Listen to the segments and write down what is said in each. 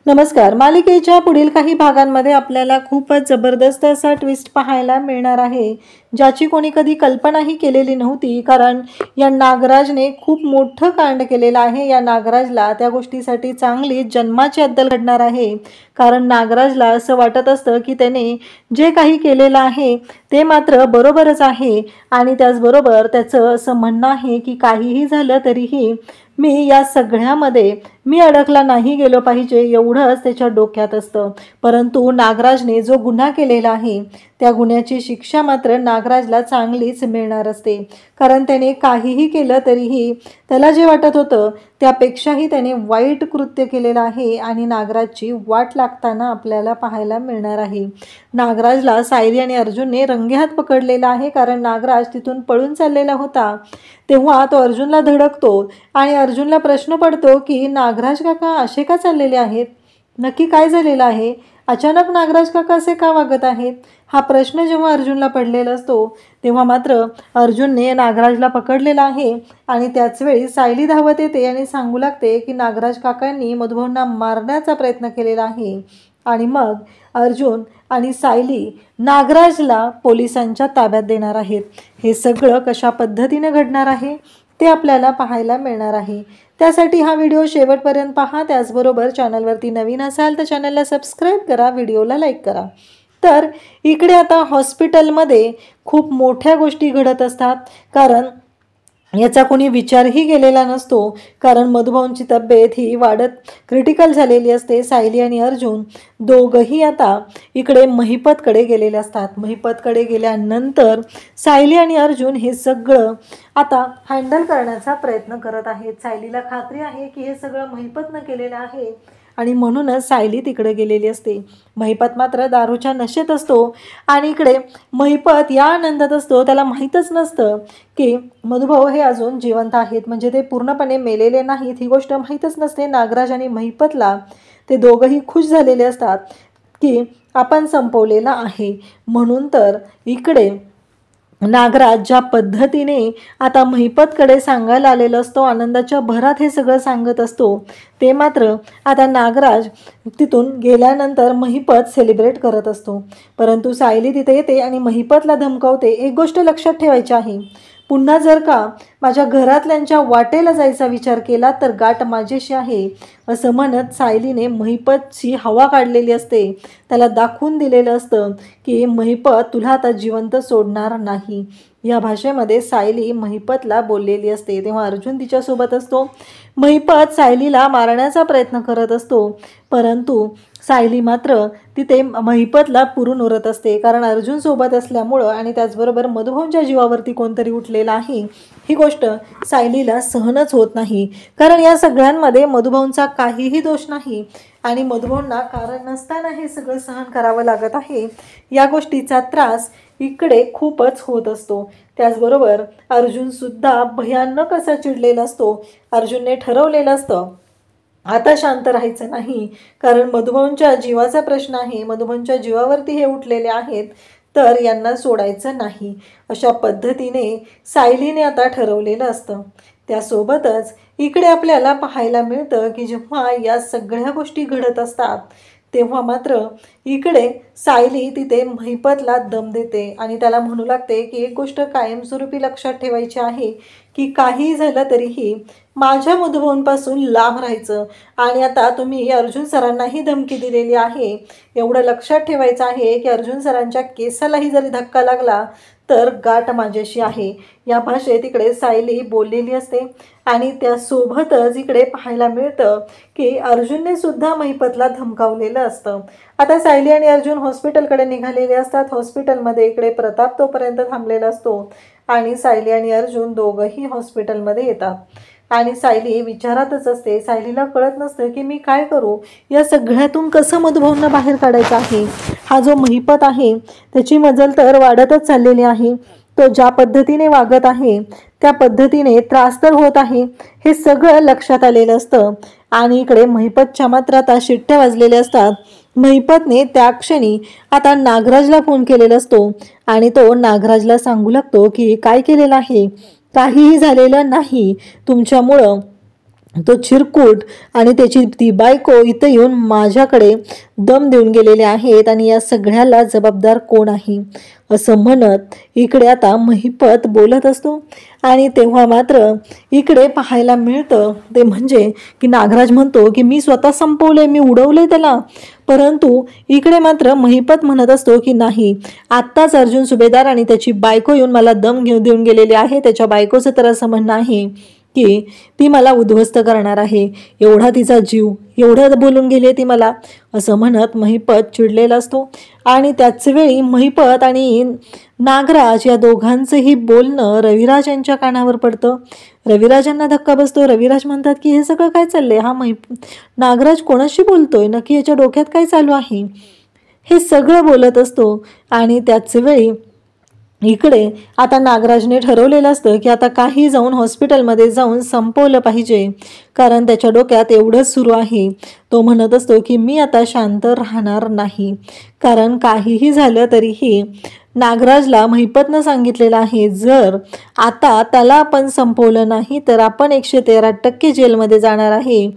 नमस्कार. मालिकेच्या पुढील काही भागांमध्ये आपल्याला खूपच जबरदस्त असा ट्विस्ट पाहायला मिळणार आहे, ज्याची कोणी कधी कल्पनाही केलेली नव्हती. कारण या नागराजने खूप मोठं कांड केलेलं आहे. या नागराजला त्या गोष्टीसाठी चांगली जन्माची अद्दल घडणार आहे. कारण नागराजला असं वाटत असतं की त्याने जे काही केलेलं आहे ते मात्र बरोबरच आहे आणि त्याचबरोबर त्याचं असं म्हणणं आहे की काहीही झालं तरीही मी या सगळ्यामध्ये अडकला नाही गेलो पाहिजे, एवढंच त्याच्या डोक्यात असतं. परंतु नागराजने जो गुन्हा केलेला आहे त्या गुन्ह्याची शिक्षा मात्र नागराजला चांगलीच मिळणार असते. कारण त्याने काहीही केलं तरीही त्याला जे वाटत होतं त्यापेक्षाही त्याने वाईट कृत्य केलेलं आहे आणि नागराजची वाट लागताना आपल्याला पाहायला मिळणार आहे. नागराजला सायली आणि अर्जुनने रंगेहात पकडलेला आहे. कारण नागराज तिथून पळून चाललेला होता तेव्हा तो अर्जुनला धडकतो आणि अर्जुनला प्रश्न पडतो की नागराज काका असे का चाललेले आहेत, नक्की काय झालेलं आहे, अचानक नागराज काका असे का वागत आहेत. हा प्रश्न जेव्हा अर्जुनला पडलेला असतो तेव्हा मात्र अर्जुनने नागराजला पकडलेला आहे आणि त्याच वेळी सायली धावत येते आणि सांगू लागते की नागराज काकांनी मधुभाऊंना मारण्याचा प्रयत्न केलेला आहे. आणि मग अर्जुन आणि सायली नागराजला पोलिसांच्या ताब्यात देणार आहेत. हे सगळं कशा पद्धतीने घडणार आहे ते आपल्याला पाहायला मिळणार आहे. त्यासाठी हा व्हिडिओ शेवटपर्यंत पहा. त्याचबरोबर चॅनलवरती नवीन असाल तर चॅनलला सबस्क्राईब करा, व्हिडिओला लाईक करा. तर इकडे आता हॉस्पिटलमध्ये खूप मोठ्या गोष्टी घडत असतात. कारण याचा कोणी विचारही केलेला नसतो. कारण मधुभाऊंची तब्येत ही वाढत क्रिटिकल झालेली असते. सायली आणि अर्जुन दोघंही आता इकडे महिपतकडे गेलेले असतात. महिपतकडे गेल्यानंतर सायली आणि अर्जुन हे सगळं आता हँडल करण्याचा प्रयत्न करत आहेत. सायलीला खात्री आहे की हे सगळं महिपतनं केलेलं आहे आणि म्हणूनच सायली तिकडे गेलेली असते. महिपत मात्र दारूच्या नशेत असतो आणि इकडे महिपत या आनंदात असतो. त्याला माहीतच नसतं की मधुभाऊ हे अजून जिवंत आहेत, म्हणजे ते पूर्णपणे मेलेले नाहीत, ही गोष्ट माहीतच नसते. नागराज आणि महिपतला ते दोघंही खुश झालेले असतात की आपण संपवलेला आहे. म्हणून तर इकडे नागराज ज्या पद्धतीने आता महिपतकडे सांगायला आलेला असतो, आनंदाच्या भरात हे सगळं सांगत असतो, ते मात्र आता नागराज तिथून गेल्यानंतर महिपत सेलिब्रेट करत असतो. परंतु सायली तिथे येते आणि महिपतला धमकावते. एक गोष्ट लक्षात ठेवायची आहे, पुन्हा जर का माझ्या घरातल्यांच्या वाटेला जायचा विचार केला तर गाठ माझ्याशी आहे, असं म्हणत सायलीने महिपतची हवा काढलेली असते. त्याला दाखवून दिलेलं असतं की महिपत तुला आता जिवंत सोडणार नाही. या भाषेमध्ये सायली महिपतला बोललेली असते. तेव्हा अर्जुन तिच्यासोबत असतो. महिपत सायलीला मारण्याचा प्रयत्न करत असतो, परंतु सायली मात्र तिथे महिपतला पुरून उरत असते. कारण अर्जुन सोबत असल्यामुळं आणि त्याचबरोबर मधुभाऊंच्या जीवावरती कोणतरी उठलेला आहे, ही गोष्ट सायलीला सहनच होत नाही. कारण या सगळ्यांमध्ये मधुभाऊंचा काहीही दोष नाही आणि मधुभाऊंना कारण नसताना हे सगळं सहन करावं लागत आहे. या गोष्टीचा त्रास इकडे खूपच होत असतो. त्याचबरोबर अर्जुनसुद्धा भयानक असा चिडलेला असतो. अर्जुनने ठरवलेलं असतं आता शांत राहायचं नाही, कारण मधुभाऊंच्या जीवाचा प्रश्न आहे, मधुभाऊंच्या जीवावरती हे उठलेले आहेत, तर यांना सोडायचं नाही. अशा पद्धतीने सायलीने आता ठरवलेलं असतं. त्यासोबतच इकडे आपल्याला पाहायला मिळतं की जेव्हा या सगळ्या गोष्टी घडत असतात तेव्हा मात्र इकडे सायली तिथे महिपतला दम देते आणि त्याला म्हणू लागते की एक गोष्ट कायमस्वरूपी लक्षात ठेवायची आहे की काही झालं तरीही माझ्या मधुभाऊंपासून लांब राहायचं. आणि आता तुम्ही अर्जुन सरांनाही धमकी दिलेली आहे, एवढं लक्षात ठेवायचं आहे की अर्जुन सरांच्या केसालाही जरी धक्का लागला तर गाठ माझ्याशी आहे. या भाषेत इकडे सायली बोललेली असते आणि त्यासोबतच इकडे पाहायला मिळतं की अर्जुनने सुद्धा महिपतला धमकावलेलं असतं. आता सायली आणि अर्जुन हॉस्पिटलकडे निघालेले असतात. हॉस्पिटलमध्ये इकडे प्रताप तोपर्यंत थांबलेला असतो आणि सायली आणि अर्जुन दोघंही हॉस्पिटलमध्ये येतात आणि सायली विचारातच असते. सायलीला कळत नसतं की मी काय करू, या सगळ्यातून कसं मधुभाऊंना बाहेर काढायचं आहे. हा जो महिपत आहे त्याची मजल तर वाढतच चाललेली आहे. तो ज्या पद्धतीने वागत आहे त्या पद्धतीने त्रास तर होत आहे, हे सगळं लक्षात आलेलं असतं. आणि इकडे महिपतच्या मात्र आता शिट्ट्या वाजलेल्या असतात. महिपतने त्या क्षणी आता नागराजला फोन केलेला असतो आणि तो नागराजला सांगू लागतो की काय केलेलं आहे, काहीही झालेलं नाही, तुमच्यामुळं तो चिरकुट आणि त्याची ती बायको इथं येऊन माझ्याकडे दम देऊन गेलेले आहेत आणि या सगळ्याला जबाबदार कोण आहे असं म्हणत इकडे आता महिपत बोलत असतो. आणि तेव्हा मात्र इकडे पाहायला मिळतं ते म्हणजे की नागराज म्हणतो की मी स्वतः संपवले, मी उडवले त्याला. परंतु इकडे मात्र महिपत म्हणत असतो की नाही, आत्ताच अर्जुन सुभेदार आणि त्याची बायको येऊन मला दम देऊन गेलेली आहे. त्याच्या बायकोचं तर असं म्हणणं आहे की ती मला उद्ध्वस्त करणार आहे, एवढा तिचा जीव, एवढं बोलून गेली ती मला, असं म्हणत महिपत चिडलेला असतो. आणि त्याच वेळी महिपत आणि नागराज या दोघांचंही बोलणं रविराज यांच्या कानावर पडतं. रविराजांना धक्का बसतो. रविराज म्हणतात की हे सगळं काय चाललंय, हा नागराज कोणाशी बोलतोय, नक्की याच्या डोक्यात काय चालू आहे, हे सगळं बोलत असतो. आणि त्याच वेळी इकडे आता नागराजने ठरवलेलं असतं की आता काही जाऊन हॉस्पिटलमध्ये जाऊन संपवलं पाहिजे, कारण त्याच्या डोक्यात एवढंच सुरू आहे. तो म्हणत असतो की मी आता शांत राहणार नाही, कारण काहीही झालं तरीही नागराजला महिपतनं सांगितलेलं आहे जर आता त्याला आपण संपवलं नाही तर आपण 113% जेलमध्ये जाणार आहे.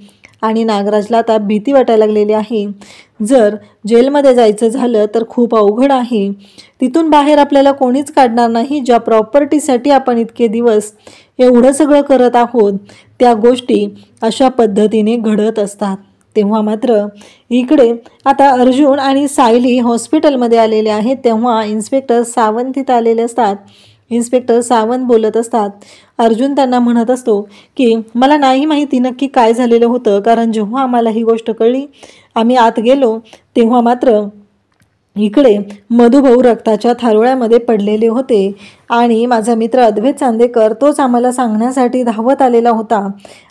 आणि नागराजला आता भीती वाटायला लागलेली आहे, जर जेलमध्ये जायचं झालं तर खूप अवघड आहे, तिथून बाहेर आपल्याला कोणीच काढणार नाही. ज्या प्रॉपर्टीसाठी आपण इतके दिवस एवढं सगळं करत आहोत त्या गोष्टी अशा पद्धतीने घडत असतात. तेव्हा मात्र इकडे आता अर्जुन आणि सायली हॉस्पिटलमध्ये आलेले आहेत. तेव्हा इन्स्पेक्टर सावंत तिथं आलेले असतात. इन्स्पेक्टर सावंत बोलत असतात. अर्जुन त्यांना म्हणत असतो की मला नाही माहिती नक्की काय झालेलं होतं, कारण जेव्हा आम्हाला ही गोष्ट कळली आम्ही आत गेलो तेव्हा मात्र इकडे मधुभाऊ रक्ताच्या थारोळ्यामध्ये पडलेले होते आणि माझा मित्र अद्वैत चांदेकर तोच आम्हाला सांगण्यासाठी धावत आलेला होता.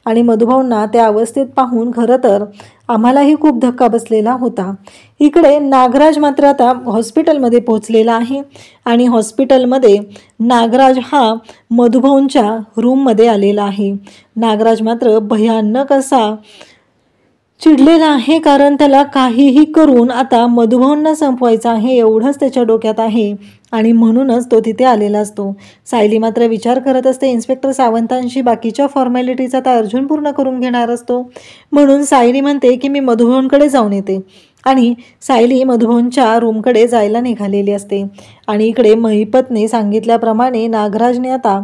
आणि मधुभाऊंना त्या अवस्थेत पाहून खरं तर आम्हालाही खूप धक्का बसलेला होता. इकडे नागराज मात्र आता हॉस्पिटलमध्ये पोहोचलेला आहे आणि हॉस्पिटलमध्ये नागराज हा मधुभाऊंच्या रूममध्ये आलेला आहे. नागराज मात्र भयानक असा चिडलेला आहे, कारण त्याला काहीही करून आता मधुभाऊंना संपवायचं आहे एवढंच त्याच्या डोक्यात आहे आणि म्हणूनच तो तिथे आलेला असतो. सायली मात्र विचार करत असते इन्स्पेक्टर सावंतांशी बाकीच्या फॉर्मॅलिटीज आता अर्जुन पूर्ण करून घेणार असतो, म्हणून सायली म्हणते की मी मधुभाऊंकडे जाऊन येते. आणि सायली मधुभाऊंच्या रूमकडे जायला निघालेली असते. आणि इकडे महिपतने सांगितल्याप्रमाणे नागराजने आता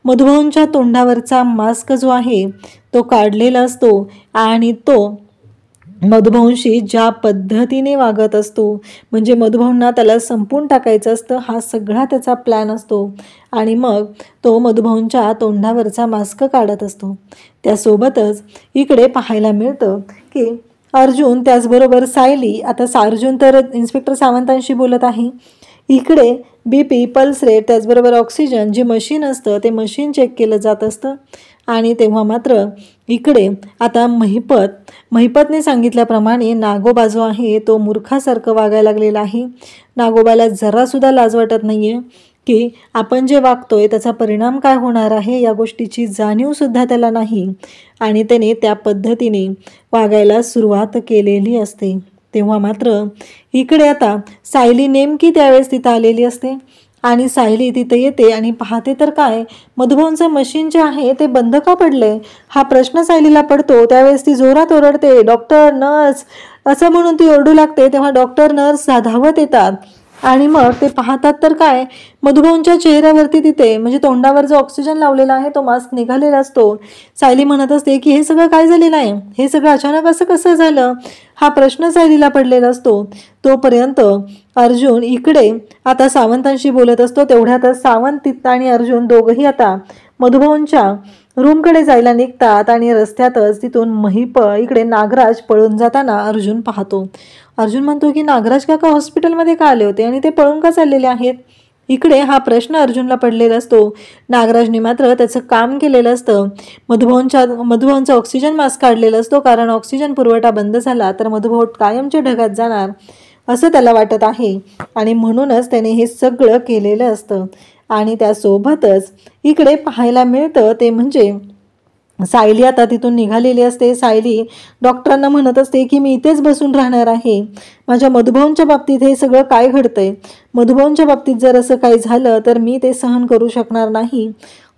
मधुभाऊंच्या तोंडावरचा मास्क जो आहे तो काढलेला असतो आणि तो मधुभाऊंशी ज्या पद्धतीने वागत असतो, म्हणजे मधुभाऊंना त्याला संपून टाकायचं असतं, हा सगळा त्याचा प्लॅन असतो. आणि मग तो मधुभाऊंच्या तोंडावरचा मास्क काढत असतो. त्यासोबतच इकडे पाहायला मिळतं की अर्जुन त्याचबरोबर सायली, आता अर्जुन तर इन्स्पेक्टर सावंतांशी बोलत आहे, इकडे BP, पल्स रेट, त्याचबरोबर ऑक्सिजन जे मशीन असतं ते मशीन चेक केलं जात असतं. आणि तेव्हा मात्र इकडे आता महिपतने सांगितल्याप्रमाणे नागोबा जो आहे तो मूर्खासारखं वागायला लागलेला आहे. नागोबाला जरासुद्धा लाज वाटत नाही आहे की आपण जे वागतोय त्याचा परिणाम काय होणार आहे या गोष्टीची जाणीवसुद्धा त्याला नाही आणि त्याने त्या पद्धतीने वागायला सुरुवात केलेली असते. तेव्हा मात्र इकडे आता सायली नेमकी त्यावेळेस तिथं आलेली असते आणि सायली तिथे येते आणि पाहते तर काय, मधुभाऊंचं मशीन जे आहे ते बंद का पडले हा प्रश्न सायलीला पडतो. त्यावेळेस ती जोरात ओरडते, डॉक्टर, नर्स असं म्हणून ती ओरडू लागते. तेव्हा डॉक्टर, नर्स धावत येतात आणि मग ते पाहतात तर काय, मधुभाऊंच्या चेहऱ्यावरती तिथे म्हणजे तोंडावर जो ऑक्सिजन लावलेला आहे तो मास्क निघालेला असतो. सायली म्हणत असते की हे सगळं काय झालेलं आहे, हे सगळं अचानक असं कसं झालं, हा प्रश्न सायलीला पडलेला असतो. तोपर्यंत अर्जुन इकडे आता सावंतांशी बोलत असतो. तेवढ्यातच सावंत आणि अर्जुन दोघंही आता मधुभाऊंच्या रूमकडे जायला निघतात आणि रस्त्यातच तिथून इकडे नागराज पळून जाताना अर्जुन पाहतो. अर्जुन म्हणतो की नागराज काका हॉस्पिटलमध्ये का आले होते आणि ते पळून का चाललेले आहेत. इकडे हा प्रश्न अर्जुनला पडलेला असतो. नागराजने मात्र त्याचं काम केलेलं असतं. मधुभाऊंचा ऑक्सिजन मास्क काढलेला असतो, कारण ऑक्सिजन पुरवठा बंद झाला तर मधुभाऊ कायमच्या ढगात जाणार असं त्याला वाटत आहे आणि म्हणूनच त्याने हे सगळं केलेलं असतं. आणि त्यासोबतच इकडे पाहायला मिळतं ते म्हणजे सायली आता तिथून निघालेली असते. सायली डॉक्टरांना म्हणत असते की मी इथेच बसून राहणार आहे, माझ्या मधुभाऊंच्या बाबतीत हे सगळं काय घडतंय. मधुभाऊंच्या बाबतीत जर असं काही झालं तर मी ते सहन करू शकणार नाही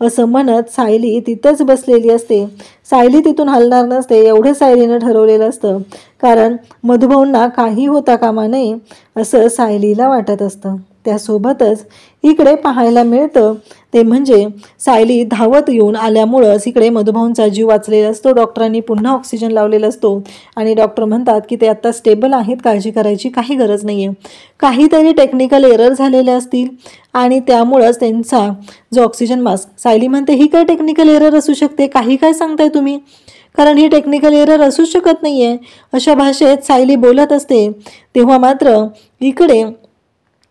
असं म्हणत सायली तिथंच बसलेली असते. सायली तिथून हलणार नसते एवढं सायलीनं ठरवलेलं असतं, कारण मधुभाऊंना काही होता कामा नये असं सायलीला वाटत असतं. त्यासोबतच इकडे पाहायला मिळतं ते म्हणजे सायली धावत येऊन आल्यामुळंच इकडे मधुभाऊंचा जीव वाचलेला असतो. डॉक्टरांनी पुन्हा ऑक्सिजन लावलेला असतो आणि डॉक्टर म्हणतात की ते आत्ता स्टेबल आहेत, काळजी करायची काही गरज नाही आहे. काहीतरी टेक्निकल एरर झालेले असतील आणि त्यामुळंच त्यांचा जो ऑक्सिजन मास्क, सायली म्हणते ही काय टेक्निकल एरर असू शकते, काही काय सांगताय तुम्ही, कारण ही टेक्निकल एरर असूच शकत नाही आहे अशा भाषेत सायली बोलत असते. तेव्हा मात्र इकडे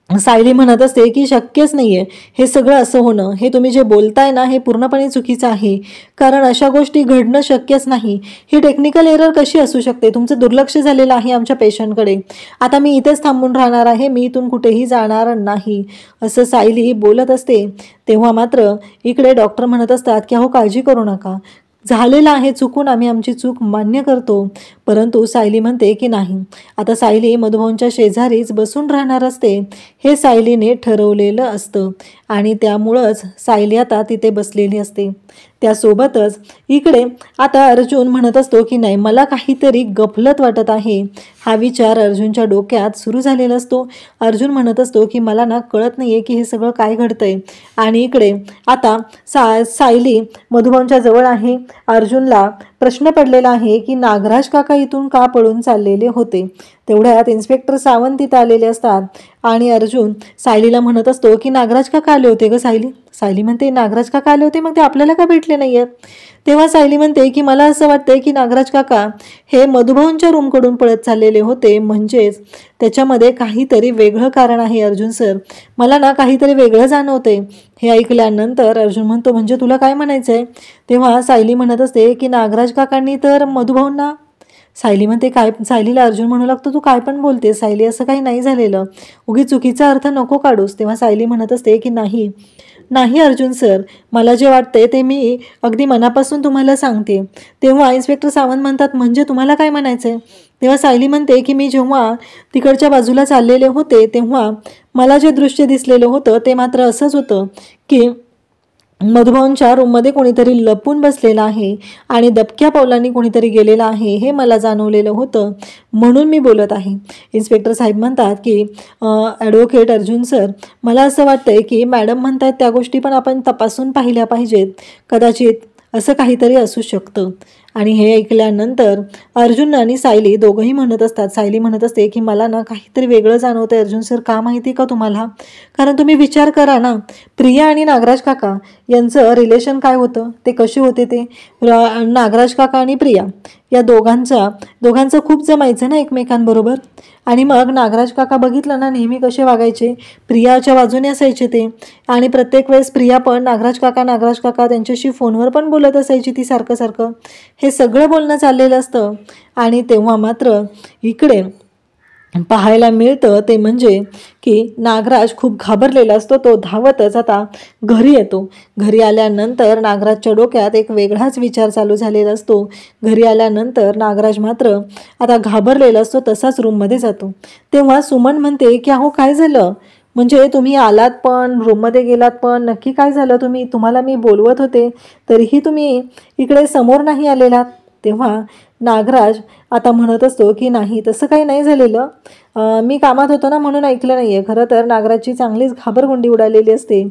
सायली म्हणत असते की शक्यच नाही आहे हे सगळं असं होणं, हे तुम्ही जे बोलताय ना हे पूर्णपणे चुकीचं आहे, कारण अशा गोष्टी घडणं शक्यच नाही. ही टेक्निकल एरर कशी असू शकते, तुमचं दुर्लक्ष झालेलं आहे आमच्या पेशंटकडे. आता मी इथेच थांबून राहणार आहे, मी इथून कुठेही जाणार नाही असं सायली बोलत असते. तेव्हा मात्र इकडे डॉक्टर म्हणत असतात की अहो काळजी करू नका, झालेलं आहे चुकून, आम्ही आमची चूक मान्य करतो. परंतु सायली म्हणते की नाही, आता सायली मधुभाऊंच्या शेजारीच बसून राहणार असते हे सायलीने ठरवलेलं असतं आणि त्यामुळंच सायली आता तिथे बसलेली असते. त्यासोबतच इकडे आता अर्जुन म्हणत असतो की नाही मला काहीतरी गफलत वाटत आहे, हा विचार अर्जुनच्या डोक्यात सुरू झालेला असतो. अर्जुन म्हणत असतो की मला ना कळत नाही आहे की हे सगळं काय घडतंय. आणि इकडे आता सायली मधुभाऊंच्या जवळ आहे. अर्जुनला प्रश्न पडलेला आहे की नागराज काका इथून का पळून चाललेले होते. तेवढ्यात इन्स्पेक्टर सावंत तिथे आलेले असतात आणि अर्जुन सायलीला म्हणत असतो की नागराज काका आले होते ग सायली. सायली म्हणते नागराज काका आले होते, मग ते आपल्याला का भेटले नाही आहेत. तेव्हा सायली म्हणते की मला असं वाटतंय की नागराज काका हे मधुभाऊंच्या रूमकडून पळत चाललेले होते, म्हणजेच त्याच्यामध्ये काहीतरी वेगळं कारण आहे अर्जुन सर, मला ना काहीतरी वेगळं जाणवतंय. हे ऐकल्यानंतर अर्जुन म्हणतो म्हणजे तुला काय म्हणायचं आहे. तेव्हा सायली म्हणत असते की नागराज काकांनी तर मधुभाऊंना. सायली म्हणते काय, सायलीला अर्जुन म्हणू लागतो तू काय पण बोलते सायली, असं काही नाही झालेलं, उगीच चुकीचा अर्थ नको काढूस. तेव्हा सायली म्हणत असते की नाही नाही अर्जुन सर, मला जे वाटते ते मी अगदी मनापासून तुम्हाला सांगते. तेव्हा इन्स्पेक्टर सावंत म्हणतात म्हणजे तुम्हाला काय म्हणायचं आहे. तेव्हा सायली म्हणते की मी जेव्हा तिकडच्या बाजूला चाललेले होते तेव्हा मला जे दृश्य दिसलेलं होतं ते मात्र असंच होतं की मधुभाऊंच्या रूममध्ये कोणीतरी लपून बसलेलं आहे आणि दबक्या पावलांनी कोणीतरी गेलेलं आहे हे मला जाणवलेलं होतं, म्हणून मी बोलत आहे. इन्स्पेक्टर साहेब म्हणतात की ॲडव्होकेट अर्जुन सर, मला असं वाटतंय की मॅडम म्हणतात त्या गोष्टी पण आपण तपासून पाहिल्या पाहिजेत, कदाचित असं काहीतरी असू शकतं. आणि हे ऐकल्यानंतर अर्जुन आणि सायली दोघंही म्हणत असतात. सायली म्हणत असते की मला ना काहीतरी वेगळं जाणवतं अर्जुन सर, का माहिती का तुम्हाला, कारण तुम्ही विचार करा ना, प्रिया आणि नागराज काका यांचं रिलेशन काय होतं, ते कसे होते ते. नागराज काका आणि प्रिया या दोघांचं खूप जमायचं ना एकमेकांबरोबर. आणि मग नागराज काका बघितलं ना नेहमी कसे वागायचे, प्रियाच्या बाजूने असायचे ते, आणि प्रत्येक वेळेस प्रिया पण नागराज काका त्यांच्याशी फोनवर पण बोलत असायची ती सारखं. हे सगळं बोलणं चाललेलं असतं. आणि तेव्हा मात्र इकडे पाहायला मिळतं ते म्हणजे की नागराज खूप घाबरलेला असतो. तो धावतच आता घरी येतो. घरी आल्यानंतर नागराजच्या डोक्यात एक वेगळाच विचार चालू झालेला असतो. घरी आल्यानंतर नागराज मात्र आता घाबरलेला असतो, तसाच रूममध्ये जातो. तेव्हा सुमन म्हणते की अहो काय झालं, म्हणजे तुम्ही आलात पण रूममध्ये गेलात पण नक्की काय झालं, तुम्हाला मी बोलवत होते तरीही तुम्ही इकडे समोर नाही आलेलात. तेव्हा नागराज आता म्हणत असतो की नाही तसं काही नाही झालेलं, मी कामात होतो ना म्हणून ऐकलं नाही आहे. खरं तर नागराजची चांगलीच घाबरगुंडी उडालेली असते.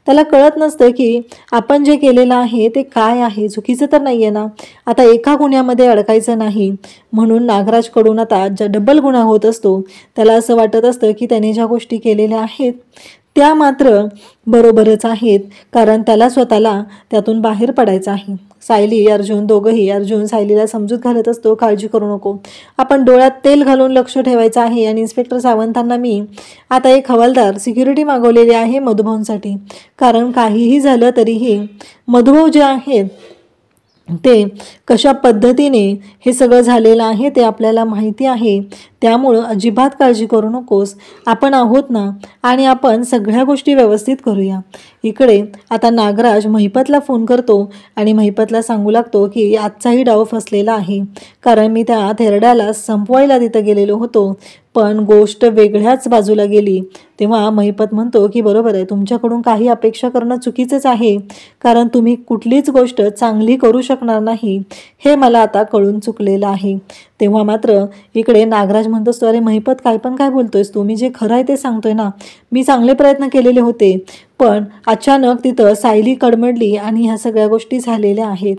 त्याला कळत नसतं की आपण जे केलेलं आहे ते काय आहे, चुकीचं तर नाही आहे ना. आता एका गुन्ह्यामध्ये अडकायचं नाही म्हणून नागराजकडून आता डबल गुन्हा होत असतो. त्याला असं वाटत असतं की त्याने ज्या गोष्टी केलेल्या आहेत त्या मात्र बरोबरच आहेत, कारण त्याला स्वतःला त्यातून बाहेर पडायचं आहे. सायली अर्जुन दोघंही, अर्जुन सायलीला समजूत घालत असतो काळजी करू नको, आपण डोळ्यात तेल घालून लक्ष ठेवायचं आहे. आणि इन्स्पेक्टर सावंतांना मी आता एक हवालदार सिक्युरिटी मागवलेली आहे मधुभाऊंसाठी, कारण काहीही झालं तरीही मधुभाऊ जे आहेत ते कशा पद्धतीने हे सगळं झालेलं आहे ते आपल्याला माहिती आहे. त्यामुळं अजिबात काळजी करू नकोस, आपण आहोत ना आणि आपण सगळ्या गोष्टी व्यवस्थित करूया. इकडे आता नागराज महिपतला फोन करतो आणि महिपतला सांगू लागतो की आजचाही डाव फसलेला आहे, कारण मी त्या थेरड्याला संपवायला तिथं गेलेलो होतो पण गोष्ट वेगळ्याच बाजूला गेली. तेव्हा महिपत म्हणतो की बरोबर आहे, तुमच्याकडून काही अपेक्षा करणं चुकीचंच आहे, कारण तुम्ही कुठलीच गोष्ट चांगली करू शकणार नाही हे मला आता कळून चुकलेलं आहे. तेव्हा मात्र इकडे नागराज म्हणत असतो, अरे महिपत काय बोलतोयस तू? मी जे खरं आहे ते सांगतोय ना. मी चांगले प्रयत्न केलेले होते, पण अचानक तिथं सायली कडमडली आणि ह्या सगळ्या गोष्टी झालेल्या आहेत.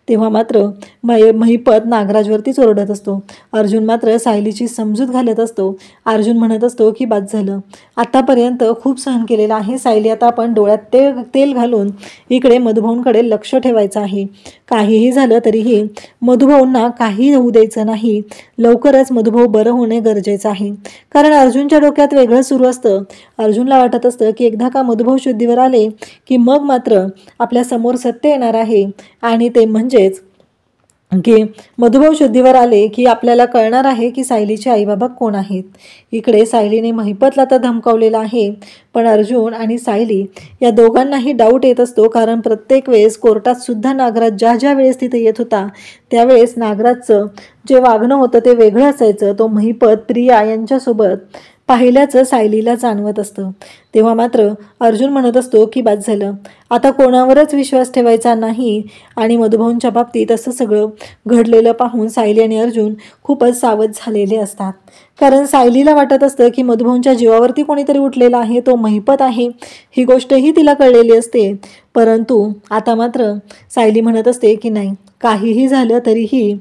तेव्हा मात्र महिपत नागराजवरतीच ओरडत असतो. अर्जुन मात्र सायलीची समजूत घालत असतो. अर्जुन म्हणत असतो की बाद झालं, आतापर्यंत खूप सहन केलेलं आहे सायली, आता आपण डोळ्यात तेल घालून इकडे मधुभाऊंकडे लक्ष ठेवायचं आहे. काहीही झालं तरीही मधुभाऊंना काही होऊ द्यायचं नाही. लवकरच मधुभाऊ बरं होणे गरजेचं आहे, कारण अर्जुनच्या डोक्यात वेगळं सुरू असतं. अर्जुनला वाटत असतं की एकदा का मधुभाऊ शुद्धीवर आले की मग मात्र आपल्या समोर सत्य येणार आहे, आणि ते म्हणजेच की मधुभाऊ शुद्धीवर आले की आपल्याला कळणार आहे की सायलीचे आईबाबा कोण आहेत. इकडे सायलीने महिपतला तर धमकावलेला आहे, पण अर्जुन आणि सायली या दोघांनाही डाऊट येत असतो, कारण प्रत्येक वेळेस कोर्टात सुद्धा नागराज ज्या वेळेस तिथे येत होता त्यावेळेस नागराजचं जे वागणं होतं ते वेगळं असायचं. तो महिपत प्रिया यांच्यासोबत पाहिल्याचं सायलीला जाणवत असतं. तेव्हा मात्र अर्जुन म्हणत असतो की बाद झालं, आता कोणावरच विश्वास ठेवायचा नाही. आणि मधुभाऊंच्या बाबतीत असं सगळं घडलेलं पाहून सायली आणि अर्जुन खूपच सावध झालेले असतात, कारण सायलीला वाटत असतं की मधुभाऊंच्या जीवावरती कोणीतरी उठलेला आहे, तो महिपत आहे. ही गोष्टही तिला कळलेली असते, परंतु आता मात्र सायली म्हणत असते की नाही, काहीही झालं तरीही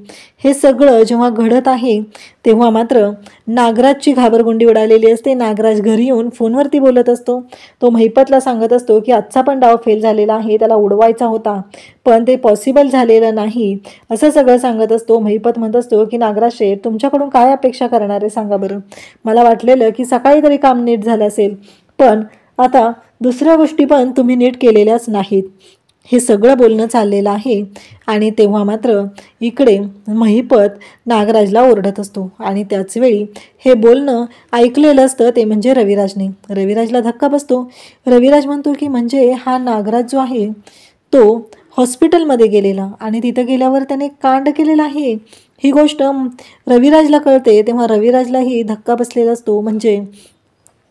हे सगळं जेव्हा घडत आहे तेव्हा मात्र नागराजची घाबरगुंडी उडालेली असते. नागराज घरी येऊन फोनवरती बोलत असतो. तो महिपतला सांगत असतो की आजचा पण डाव फेल झालेला आहे, त्याला उडवायचा होता पण ते पॉसिबल झालेलं नाही, असं सगळं सांगत असतो. महिपत म्हणत असतो की नागराज शेठ, तुमच्याकडून काय अपेक्षा करणार आहे सांगा बरं. मला वाटलेलं की सकाळी तरी काम नीट झालं असेल, पण आता दुसऱ्या गोष्टी पण तुम्ही नीट केलेल्याच नाहीत. हे सगळं बोलणं चाललेलं आहे. आणि तेव्हा मात्र इकडे महिपत नागराजला ओरडत असतो, आणि त्याचवेळी हे बोलणं ऐकलेलं असतं ते म्हणजे रविराजने. रविराजला धक्का बसतो. रविराज म्हणतो की म्हणजे हा नागराज जो आहे तो हॉस्पिटलमध्ये गेलेला आणि तिथं गेल्यावर त्याने कांड केलेला आहे, ही गोष्ट रविराजला कळते. तेव्हा रविराजलाही धक्का बसलेला असतो. म्हणजे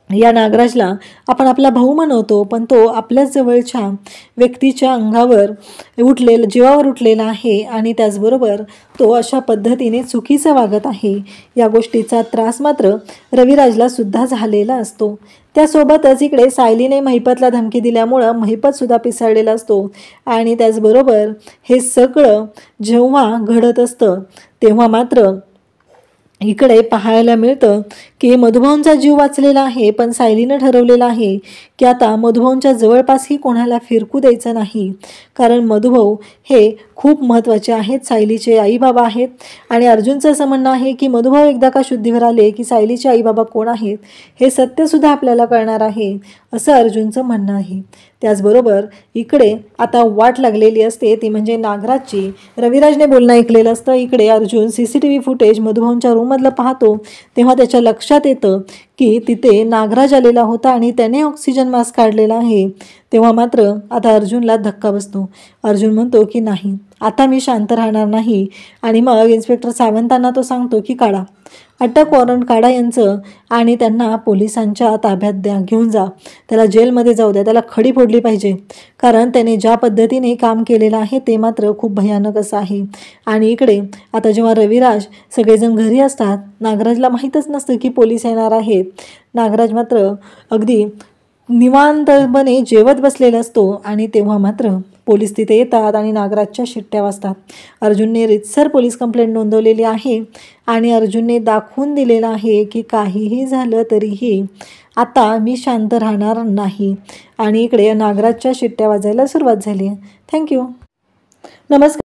या नागराजला आपण आपला भाऊ म्हणवतो, पण तो आपल्याच जवळच्या व्यक्तीच्या अंगावर जीवावर उठलेला आहे, आणि त्याचबरोबर तो अशा पद्धतीने चुकीचं वागत आहे. या गोष्टीचा त्रास मात्र रविराजला सुद्धा झालेला असतो. त्यासोबतच इकडे सायलीने महिपतला धमकी दिल्यामुळं महिपतसुद्धा पिसाळलेला असतो. आणि त्याचबरोबर हे सगळं जेव्हा घडत असतं तेव्हा मात्र इकडे पाहायला मिळतं की मधुभाऊंचा जीव वाचलेला आहे, पण सायलीनं ठरवलेलं आहे की आता मधुभाऊंच्या जवळपासही कोणाला फिरकू द्यायचं नाही, कारण मधुभाऊ हे खूप महत्त्वाचे आहेत, सायलीचे आईबाबा आहेत. आणि अर्जुनचं असं म्हणणं आहे की मधुभाऊ एकदा का शुद्धीवर आले की सायलीचे आईबाबा कोण आहेत हे सत्यसुद्धा आपल्याला कळणार आहे, असं अर्जुनचं म्हणणं आहे. त्याचबरोबर इकडे आता वाट लागलेली असते ती म्हणजे नागराजची. रविराजने बोलणं ऐकलेलं असतं. इकडे अर्जुन CCTV फुटेज मधुभाऊंच्या रूममधलं पाहतो, तेव्हा त्याच्या लक्षात येतं की तिथे नागराज आलेला होता आणि त्याने ऑक्सिजन मास्क काढलेला आहे. तेव्हा मात्र आता अर्जुनला धक्का बसतो. अर्जुन म्हणतो की नाही, आता मी शांत राहणार नाही. आणि मग इन्स्पेक्टर सावंतांना तो सांगतो की काढा, अटक वॉरंट काढा यांचं, आणि त्यांना पोलिसांच्या ताब्यात घेऊन जा, त्याला जेलमध्ये जाऊ द्या, त्याला खडी फोडली पाहिजे, कारण त्याने ज्या पद्धतीने काम केलेलं आहे ते मात्र खूप भयानक असं आहे. आणि इकडे आता जेव्हा रविराज सगळेजण घरी असतात, नागराजला माहीतच नसतं की पोलीस येणार आहेत. नागराज मात्र अगदी निवांतपणे जेवत बसलेला असतो, आणि तेव्हा मात्र पोलीस तिथे येतात आणि नागराजच्या शिट्ट्या वाजतात. अर्जुनने रीतसर पोलीस कंप्लेंट नोंदवलेली आहे, आणि अर्जुनने दाखवून दिलेलं आहे की काहीही झालं तरीही आता मी शांत राहणार नाही. आणि इकडे नागराजच्या शिट्ट्या वाजायला सुरुवात झाली. थँक्यू. नमस्कार.